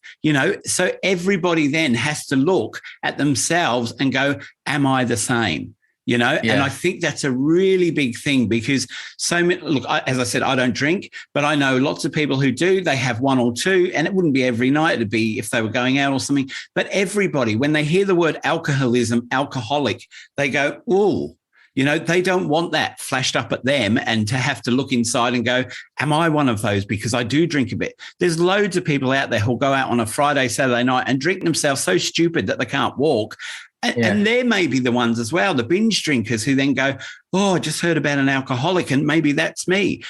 So everybody then has to look at themselves and go, am I the same? And I think that's a really big thing, because as I said, I don't drink, but I know lots of people who do. They have 1 or 2, and it wouldn't be every night. It'd be if they were going out or something. But everybody, when they hear the word alcoholism, alcoholic, they go, ooh. They don't want that flashed up at them, and to have to look inside and go, am I one of those? Because I do drink a bit. There's loads of people out there who'll go out on a Friday, Saturday night and drink themselves so stupid that they can't walk. And there may be the ones as well, the binge drinkers, who then go, oh, I just heard about an alcoholic and maybe that's me.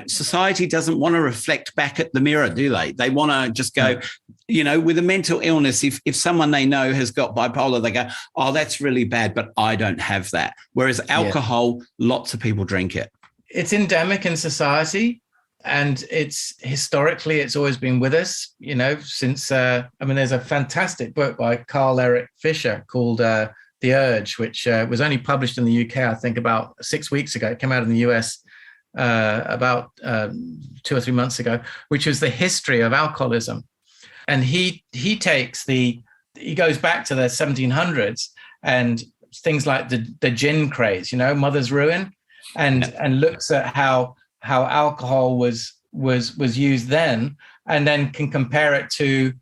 Society doesn't want to reflect back at the mirror, do they? They want to just go, with a mental illness, if someone they know has got bipolar, they go, oh, that's really bad, but I don't have that. Whereas alcohol, lots of people drink it. It's endemic in society. And historically, it's always been with us, since, there's a fantastic book by Carl Eric Fisher called The Urge, which was only published in the UK, I think, about 6 weeks ago. It came out in the US about 2 or 3 months ago, which was the history of alcoholism. And he goes back to the 1700s and things like the gin craze, Mother's Ruin, and looks at how alcohol was used then, and then can compare it to,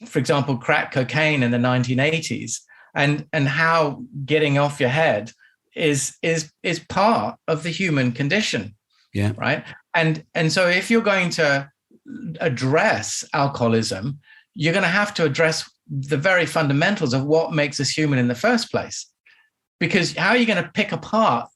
for example, crack cocaine in the 1980s, and how getting off your head is part of the human condition. Yeah. Right. And so if you're going to address alcoholism, you're going to have to address the very fundamentals of what makes us human in the first place. Because how are you going to pick apart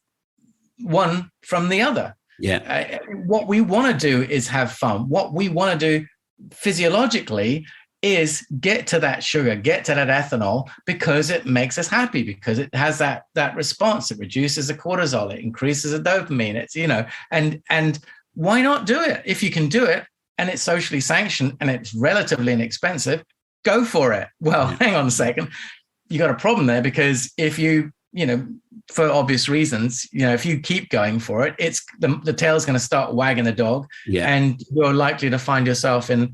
one from the other? Yeah. What we want to do is have fun. What we want to do physiologically is get to that sugar, get to that ethanol, because it makes us happy, because it has that response. It reduces the cortisol, it increases the dopamine. It's, and why not do it? If you can do it and it's socially sanctioned and it's relatively inexpensive, go for it. Well, hang on a second. You got a problem there, because if you, for obvious reasons, if you keep going for it, it's the tail's going to start wagging the dog, and you're likely to find yourself in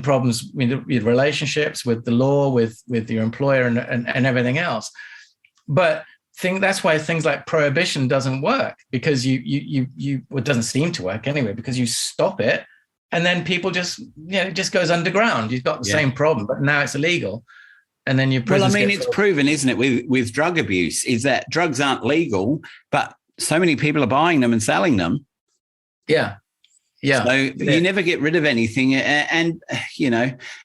problems with relationships, with the law, with your employer, and everything else. But that's why things like prohibition doesn't work, because it doesn't seem to work anyway, because you stop it, and then people just it just goes underground. You've got the same problem, but now it's illegal. And then it's proven, isn't it, with drug abuse, is that drugs aren't legal, but so many people are buying them and selling them. Yeah. Yeah. So you never get rid of anything. And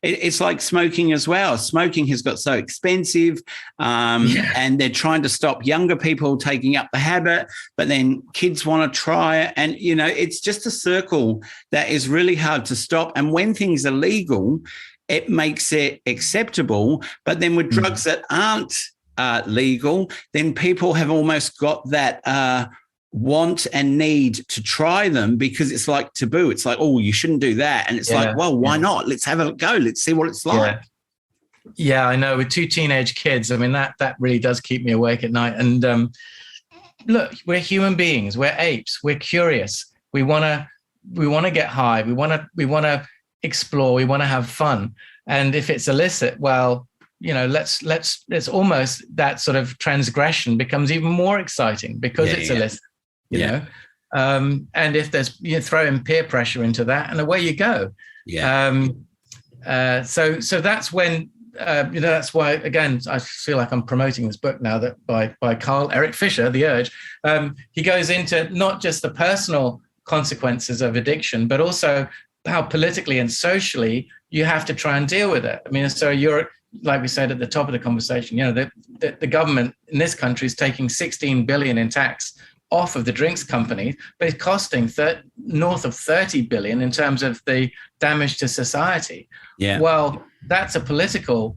it's like smoking as well. Smoking has got so expensive, and they're trying to stop younger people taking up the habit, but then kids want to try it. And, it's just a circle that is really hard to stop. And when things are legal, it makes it acceptable. But then with drugs that aren't legal, then people have almost got that want and need to try them, because it's like taboo. It's like, oh, you shouldn't do that. And it's like, well, why not? Let's have a go. Let's see what it's like. Yeah, I know. With two teenage kids, I mean, that really does keep me awake at night. And look, we're human beings. We're apes. We're curious. We want to get high. We want to explore. We want to have fun. And if it's illicit, well, it's almost that sort of transgression becomes even more exciting, because it's illicit, you know. And if there's, throw in peer pressure into that, and away you go. So that's when, that's why, again, I feel like I'm promoting this book now, that by Carl Eric Fisher, The Urge. He goes into not just the personal consequences of addiction, but also how politically and socially you have to try and deal with it. I mean, so you're, like we said at the top of the conversation, the government in this country is taking 16 billion in tax off of the drinks companies, but it's costing north of 30 billion in terms of the damage to society. Yeah. Well, that's a political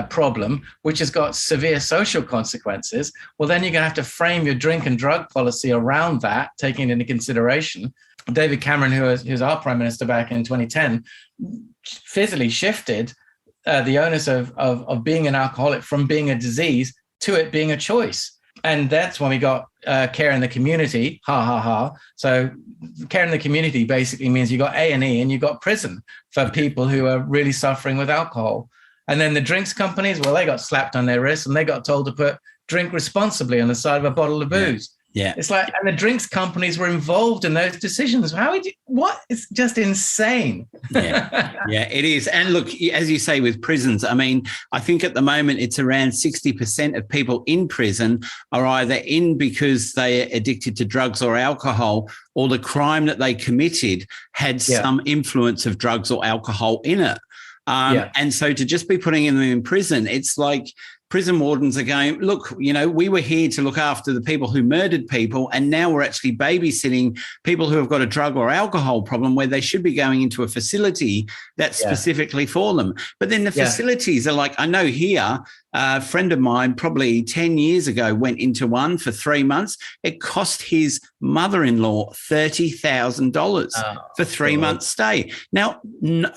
problem, which has got severe social consequences. Well, then you're going to have to frame your drink and drug policy around that, taking it into consideration. David Cameron, who was our prime minister back in 2010, physically shifted the onus of being an alcoholic from being a disease to it being a choice. And that's when we got care in the community. Ha, ha, ha. So care in the community basically means you got A&E and you got prison for people who are really suffering with alcohol. And then the drinks companies, well, they got slapped on their wrists and they got told to put drink responsibly on the side of a bottle of booze. Yeah. It's like, and the drinks companies were involved in those decisions. What? It's just insane. Yeah, it is. And look, as you say, with prisons, I mean, I think at the moment it's around 60% of people in prison are either in because they are addicted to drugs or alcohol, or the crime that they committed had some influence of drugs or alcohol in it. And so to just be putting them in prison, it's like prison wardens are going, look, we were here to look after the people who murdered people, and now we're actually babysitting people who have got a drug or alcohol problem where they should be going into a facility that's specifically for them. But then the facilities are like, I know here, a friend of mine probably 10 years ago went into one for 3 months. It cost his mother-in-law $30,000 for 3 months stay. Now,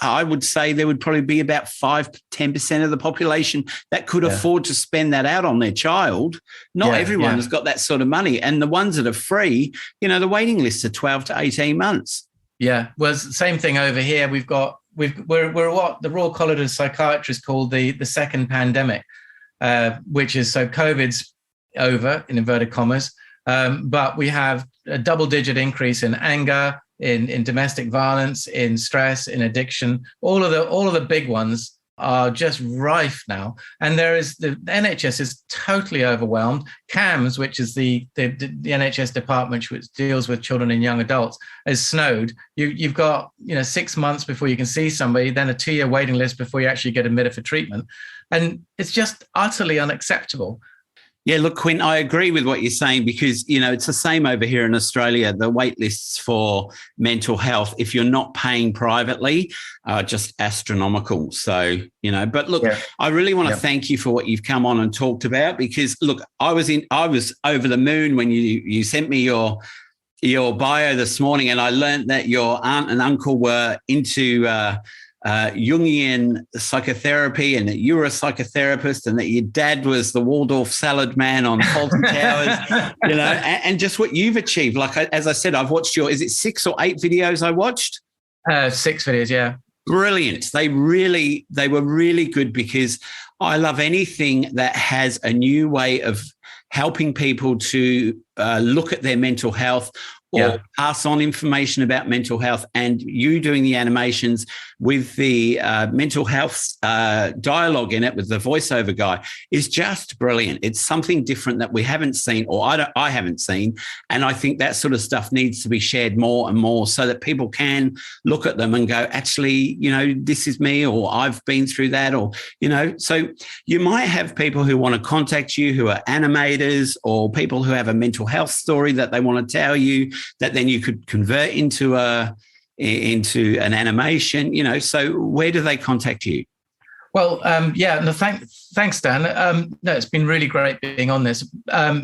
I would say there would probably be about 5-10% of the population that could afford to spend that out on their child. Not everyone has got that sort of money. And the ones that are free, the waiting lists are 12 to 18 months. Yeah. Well, it's the same thing over here. We're what the Royal College of Psychiatrists called the second pandemic, which is, so COVID's over in inverted commas, but we have a double-digit increase in anger, in domestic violence, in stress, in addiction. All of the big ones are just rife now, and the NHS is totally overwhelmed. CAMS, which is the NHS department which deals with children and young adults, is snowed. You've got 6 months before you can see somebody, then a 2-year waiting list before you actually get admitted for treatment, and it's just utterly unacceptable. Yeah, look, Quint, I agree with what you're saying because, it's the same over here in Australia. The wait lists for mental health, if you're not paying privately, are just astronomical. So, but look, yeah. I really want to thank you for what you've come on and talked about because, look, I was over the moon when you sent me your bio this morning, and I learned that your aunt and uncle were into Jungian psychotherapy, and that you were a psychotherapist, and that your dad was the Waldorf salad man on Fawlty Towers, and just what you've achieved. Like, as I said, I've watched is it 6 or 8 videos I watched? 6 videos, yeah. Brilliant. They were really good because I love anything that has a new way of helping people to look at their mental health or pass on information about mental health, and you doing the animations with the mental health dialogue in it with the voiceover guy is just brilliant. It's something different that we haven't seen, or I haven't seen, and I think that sort of stuff needs to be shared more and more so that people can look at them and go, actually, this is me, or I've been through that, or, so you might have people who want to contact you who are animators, or people who have a mental health story that they want to tell you, that then you could convert into an animation, so where do they contact you? Well, thanks, Dan. No, it's been really great being on this.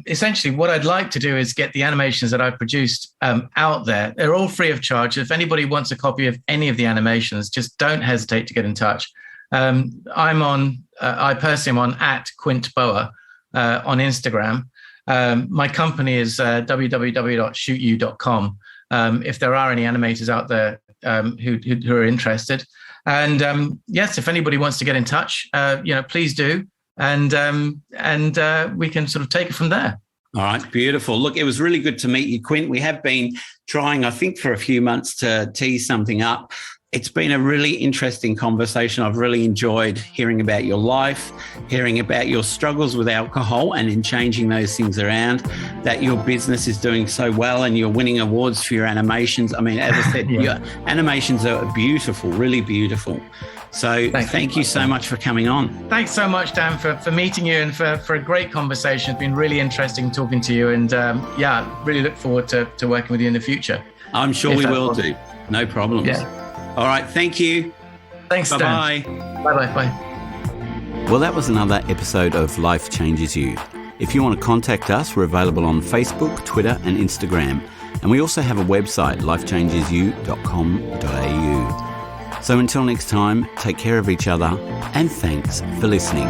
Essentially, what I'd like to do is get the animations that I've produced out there. They're all free of charge. If anybody wants a copy of any of the animations, just don't hesitate to get in touch. I personally am on @Quint Boa on Instagram. My company is www.shootyou.com. If there are any animators out there who are interested, and yes, if anybody wants to get in touch, please do, and we can sort of take it from there. All right, beautiful. Look, it was really good to meet you, Quint. We have been trying, I think, for a few months to tease something up. It's been a really interesting conversation. I've really enjoyed hearing about your life, hearing about your struggles with alcohol and in changing those things around, that your business is doing so well and you're winning awards for your animations. I mean, as I said, your animations are beautiful, really beautiful. So thank you so much for coming on. Thanks so much, Dan, for meeting you and for a great conversation. It's been really interesting talking to you, and really look forward to working with you in the future. I'm sure we will do. No problems. Yeah. All right. Thank you. Thanks, Dan. Bye-bye. Bye-bye. Bye. Well, that was another episode of Life Changes You. If you want to contact us, we're available on Facebook, Twitter and Instagram. And we also have a website, lifechangesyou.com.au. So until next time, take care of each other and thanks for listening.